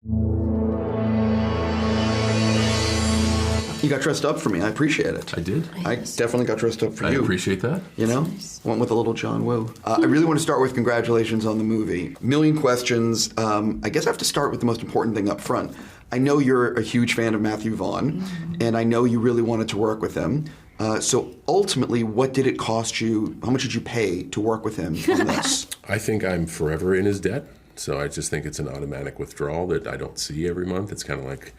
You got dressed up for me. I appreciate it. I did. I definitely got dressed up for you. I appreciate that. You know? Went with a little John Woo. I really want to start with congratulations on the movie. Million questions. I guess I have to start with the most important thing up front. I know you're a huge fan of Matthew Vaughn, and I know you really wanted to work with him. So ultimately, what did it cost you? How much did you pay to work with him on this? I think I'm forever in his debt, so I just think it's an automatic withdrawal that I don't see every month. It's kind of like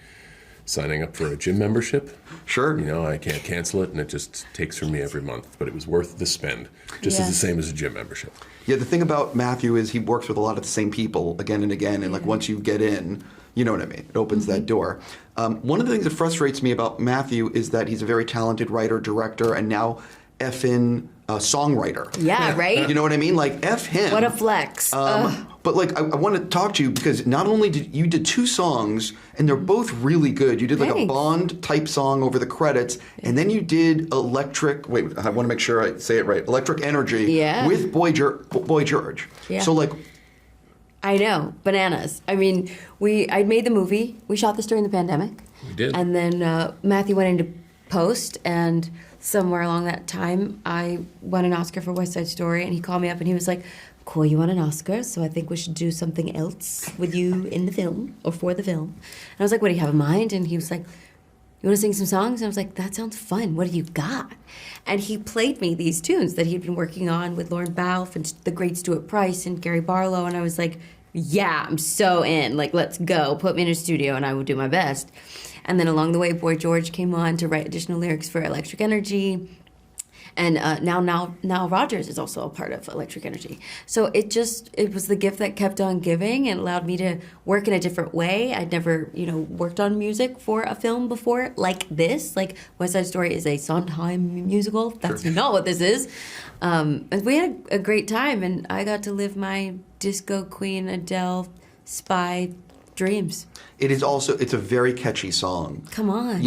signing up for a gym membership. Sure. You know, I can't cancel it, and it just takes from me every month. But it was worth the spend, just as the same as a gym membership. Yeah, the thing about Matthew is he works with a lot of the same people again and again, and like once you get in, you know what I mean? It opens that door. One of the things that frustrates me about Matthew is that he's a very talented writer, director, and now effing songwriter. Yeah, right? You know what I mean? Like, F him. What a flex. But like, I want to talk to you because not only did you did 2 songs, and they're both really good. You did like a Bond type song over the credits, and then you did Electric. Wait, I want to make sure I say it right. Electric Energy with Boy George. Yeah. So like. I know, bananas. I mean, I made the movie. We shot this during the pandemic. We did. And then Matthew went into post, and somewhere along that time, I won an Oscar for West Side Story, and he called me up and he was like, cool, you won an Oscar, so I think we should do something else with you in the film, or for the film. And I was like, what do you have in mind? And he was like, you want to sing some songs? And I was like, that sounds fun. What do you got? And he played me these tunes that he'd been working on with Lauren Balfe and the great Stuart Price and Gary Barlow. And I was like, yeah, I'm so in. Like, let's go. Put me in a studio and I would do my best. And then along the way, Boy George came on to write additional lyrics for Electric Energy. And now Rogers is also a part of Electric Energy. So it was the gift that kept on giving and allowed me to work in a different way. I'd never, worked on music for a film before like this. Like West Side Story is a Sondheim musical. That's not what this is. And we had a great time, and I got to live my disco queen Adele spy dreams. It's a very catchy song. Come on.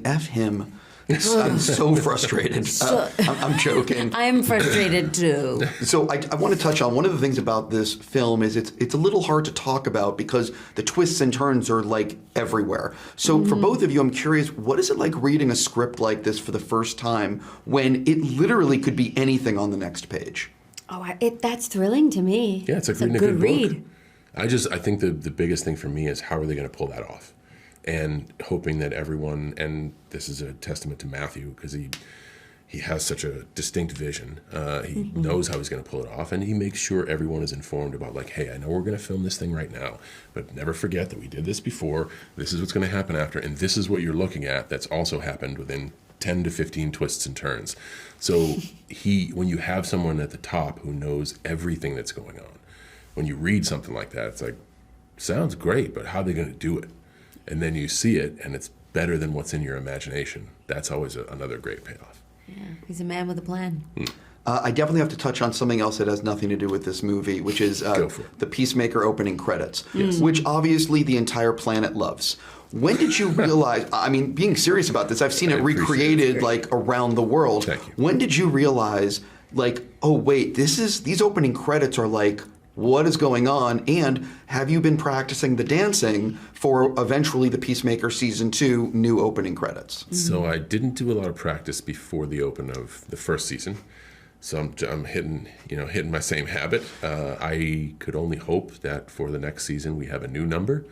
F him. I'm so frustrated. I'm joking. I'm frustrated too. So I want to touch on one of the things about this film is it's a little hard to talk about because the twists and turns are like everywhere. So for both of you, I'm curious, what is it like reading a script like this for the first time when it literally could be anything on the next page? Oh, that's thrilling to me. Yeah, it's like reading a good read. I think the biggest thing for me is how are they going to pull that off? And hoping that everyone, and this is a testament to Matthew because he has such a distinct vision. He knows how he's going to pull it off, and he makes sure everyone is informed about like, hey, I know we're going to film this thing right now, but never forget that we did this before. This is what's going to happen after, and this is what you're looking at. That's also happened within 10 to 15 twists and turns. So when you have someone at the top who knows everything that's going on, when you read something like that, it's like, sounds great, but how are they going to do it? And then you see it, and it's better than what's in your imagination. That's always another great payoff. Yeah, he's a man with a plan. I definitely have to touch on something else that has nothing to do with this movie, which is the Peacemaker opening credits, which obviously the entire planet loves. When did you realize, being serious about this, I've seen it recreated like around the world. Thank you. When did you realize, like, oh wait, these opening credits are like, what is going on? And have you been practicing the dancing for eventually the Peacemaker Season 2 new opening credits? So I didn't do a lot of practice before the open of the first season. So I'm hitting my same habit. I could only hope that for the next season we have a new number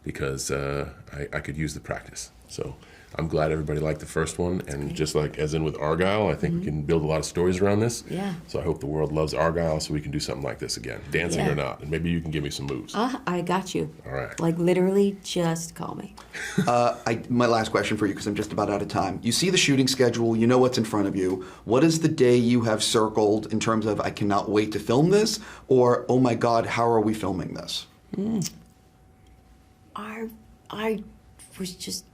because I could use the practice. So I'm glad everybody liked the first one, and just like as in with Argylle, I think we can build a lot of stories around this. Yeah. So I hope the world loves Argylle so we can do something like this again, dancing or not, and maybe you can give me some moves. I got you. All right. Like literally, just call me. My last question for you, because I'm just about out of time. You see the shooting schedule, you know what's in front of you. What is the day you have circled in terms of I cannot wait to film this, or oh my God, how are we filming this?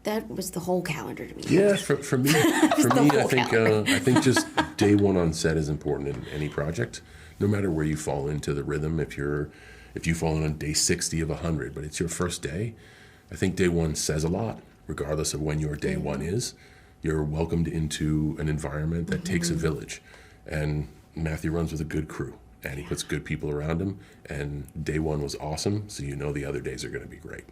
That was the whole calendar to me. Yeah, for me, I think just day one on set is important in any project, no matter where you fall into the rhythm. If you fall in on day 60 of 100, but it's your first day, I think day one says a lot, regardless of when your day one is. You're welcomed into an environment that takes a village, and Matthew runs with a good crew. and he puts good people around him. And day one was awesome, so you know the other days are going to be great.